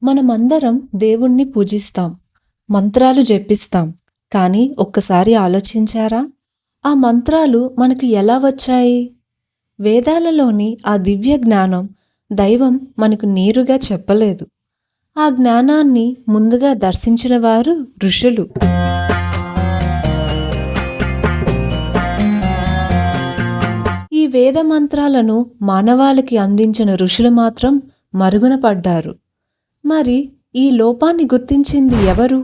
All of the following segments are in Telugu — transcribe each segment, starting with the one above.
మనమందరం దేవుణ్ణి పూజిస్తాం, మంత్రాలు జపిస్తాం. కానీ ఒక్కసారి ఆలోచించారా? ఆ మంత్రాలు మనకు ఎలా వచ్చాయి? వేదాలలోని ఆ దివ్య జ్ఞానం దైవం మనకు నేరుగా చెప్పలేదు. ఆ జ్ఞానాన్ని ముందుగా దర్శించిన వారు ఋషులు. ఈ వేద మంత్రాలను మానవాళికి అందించిన ఋషులు మాత్రం మరుగున పడ్డారు. మరి ఈ లోపాన్ని గుర్తించింది ఎవరు?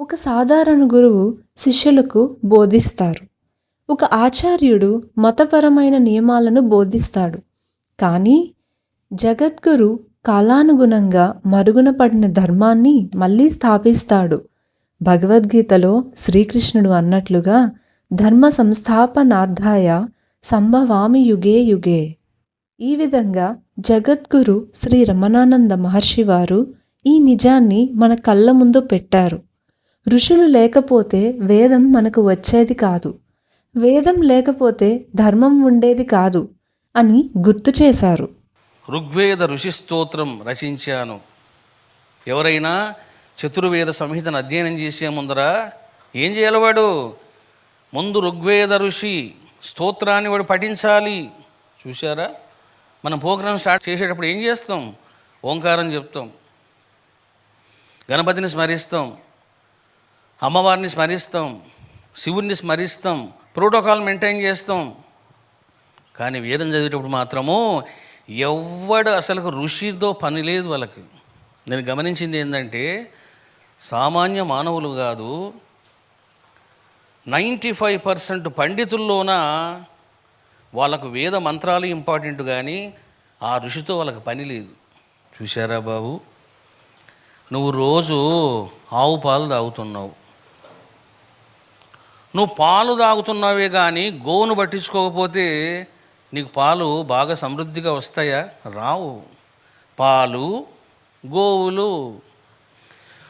ఒక సాధారణ గురువు శిష్యులకు బోధిస్తారు. ఒక ఆచార్యుడు మతపరమైన నియమాలను బోధిస్తాడు. కానీ జగద్గురు కాలానుగుణంగా మరుగున పడిన ధర్మాన్ని మళ్ళీ స్థాపిస్తాడు. భగవద్గీతలో శ్రీకృష్ణుడు అన్నట్లుగా ధర్మ సంస్థాపనార్థాయ సంభవామి యుగే యుగే. ఈ విధంగా జగద్గురు శ్రీ రమణానంద మహర్షి వారు ఈ నిజాన్ని మన కళ్ళ ముందు పెట్టారు. ఋషులు లేకపోతే వేదం మనకు వచ్చేది కాదు, వేదం లేకపోతే ధర్మం ఉండేది కాదు అని గుర్తు చేశారు. ఋగ్వేద ఋషి స్తోత్రం రచించాను. ఎవరైనా చతుర్వేద సంహితను అధ్యయనం చేసే ముందర ఏం చేయాలి? వాడు ముందు ఋగ్వేద ఋషి స్తోత్రాన్ని వాడు పఠించాలి. చూశారా? మనం ప్రోగ్రాం స్టార్ట్ చేసేటప్పుడు ఏం చేస్తాం? ఓంకారం చెప్తాం, గణపతిని స్మరిస్తాం, అమ్మవారిని స్మరిస్తాం, శివుణ్ణి స్మరిస్తాం, ప్రోటోకాల్ మెయింటైన్ చేస్తాం. కానీ వేదం చదివేటప్పుడు మాత్రము ఎవ్వడు అసలు ఋషితో పని లేదు వాళ్ళకి. నేను గమనించింది ఏంటంటే, సామాన్య మానవులు కాదు, 95% పండితుల్లోన వాళ్ళకు వేద మంత్రాలు ఇంపార్టెంట్, కానీ ఆ ఋషితో వాళ్ళకి పని లేదు. చూశారా బాబు? నువ్వు రోజు ఆవు పాలు తాగుతున్నావు, నువ్వు పాలు తాగుతున్నావే కానీ గోవును పట్టించుకోకపోతే నీకు పాలు బాగా సమృద్ధిగా వస్తాయా? రావు. పాలు, గోవులు.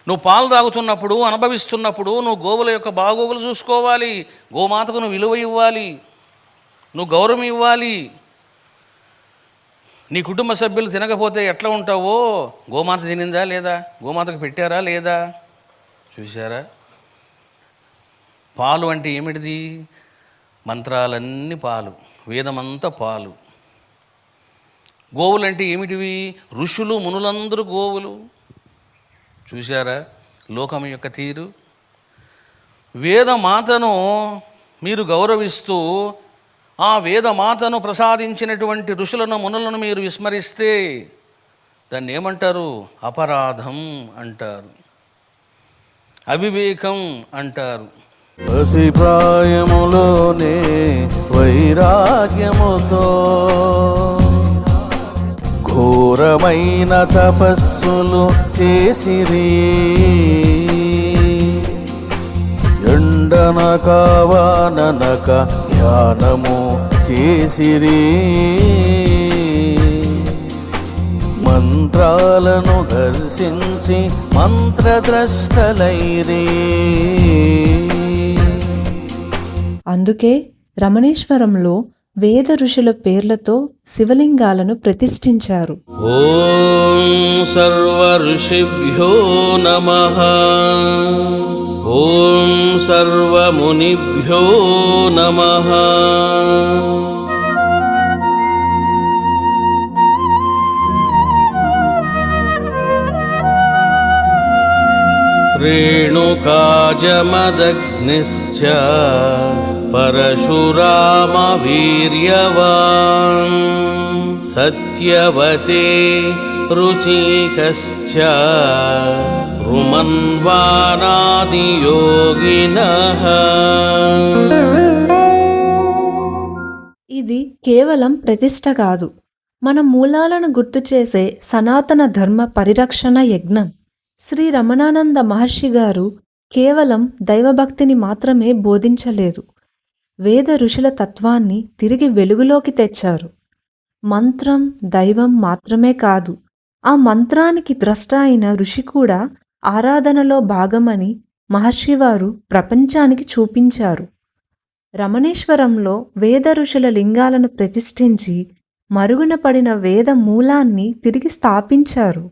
నువ్వు పాలు తాగుతున్నప్పుడు, అనుభవిస్తున్నప్పుడు నువ్వు గోవుల యొక్క బాగోగులు చూసుకోవాలి. గోమాతకు నువ్వు విలువ ఇవ్వాలి, నువ్వు గౌరవం ఇవ్వాలి. నీ కుటుంబ సభ్యులు తినకపోతే ఎట్లా ఉంటావో, గోమాత తినిందా లేదా, గోమాతకు పెట్టారా లేదా? చూశారా? పాలు అంటే ఏమిటిది? మంత్రాలన్నీ పాలు, వేదమంతా పాలు. గోవులు అంటే ఏమిటివి? ఋషులు మునులందరూ గోవులు. చూశారా లోకం యొక్క తీరు? వేదమాతను మీరు గౌరవిస్తూ ఆ వేదమాతను ప్రసాదించినటువంటి ఋషులను మునులను మీరు విస్మరిస్తే దాన్ని ఏమంటారు? అపరాధం అంటారు, అవివేకం అంటారు. పసిప్రాయములోనే వైరాగ్యముతో ఘోరమైన తపస్సులు చేసిరి, ఎండనక వాననక ధ్యానము చేసిరి, మంత్రాలను దర్శించి మంత్రద్రష్టలైరి. అందుకే రమణేశ్వరంలో వేద ఋషుల పేర్లతో శివలింగాలను ప్రతిష్ఠించారు. ఓం సర్వ ఋషిభ్యో నమః, ఓం సర్వమునిభ్యో నమః. రేణుకాజమదగ్నిశ్చ పరశురామ వీర్యవాన్, సత్యవతే రుచికశ్చ రుమన్వానాదియోగినః. ఇది కేవలం ప్రతిష్ఠ కాదు, మన మూలాలను గుర్తు చేసే సనాతన ధర్మ పరిరక్షణ యజ్ఞం. శ్రీ రమణానంద మహర్షి గారు కేవలం దైవభక్తిని మాత్రమే బోధించలేదు, వేద ఋషుల తత్వాన్ని తిరిగి వెలుగులోకి తెచ్చారు. మంత్రం దైవం మాత్రమే కాదు, ఆ మంత్రానికి ద్రష్ట అయిన ఋషి కూడా ఆరాధనలో భాగమని మహర్షివారు ప్రపంచానికి చూపించారు. రమణేశ్వరంలో వేద ఋషుల లింగాలను ప్రతిష్ఠించి మరుగున పడిన వేద మూలాన్ని తిరిగి స్థాపించారు.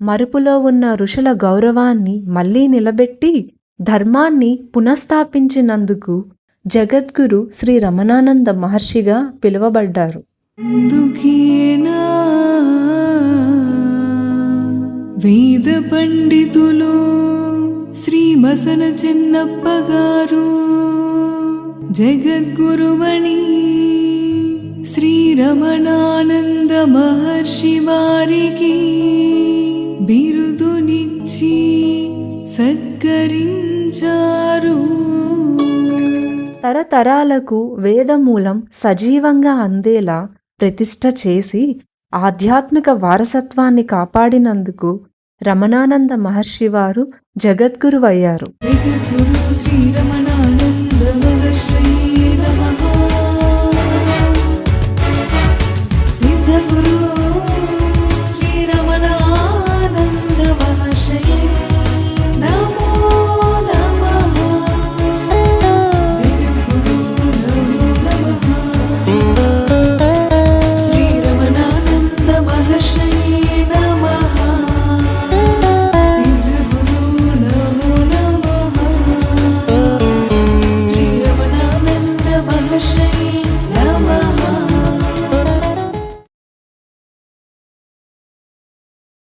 మరుపులో ఉన్న ఋషుల గౌరవాన్ని మళ్లీ నిలబెట్టి ధర్మాన్ని పునఃస్థాపించినందుకు జగద్గురు శ్రీ రమణానంద మహర్షిగా పిలువబడ్డారు. అందుకేనా వేద పండితులు శ్రీ మసన చిన్నప్ప గారు జగద్గురువని శ్రీ రమణానంద మహర్షి వారికి బిరుదునిచ్చి సత్కరించారు. తరతరాలకు వేదమూలం సజీవంగా అందేలా ప్రతిష్ఠ చేసి ఆధ్యాత్మిక వారసత్వాన్ని కాపాడినందుకు రమణానంద మహర్షి వారు జగద్గురువయ్యారు. జగద్గురు శ్రీ రమణానంద మహర్షి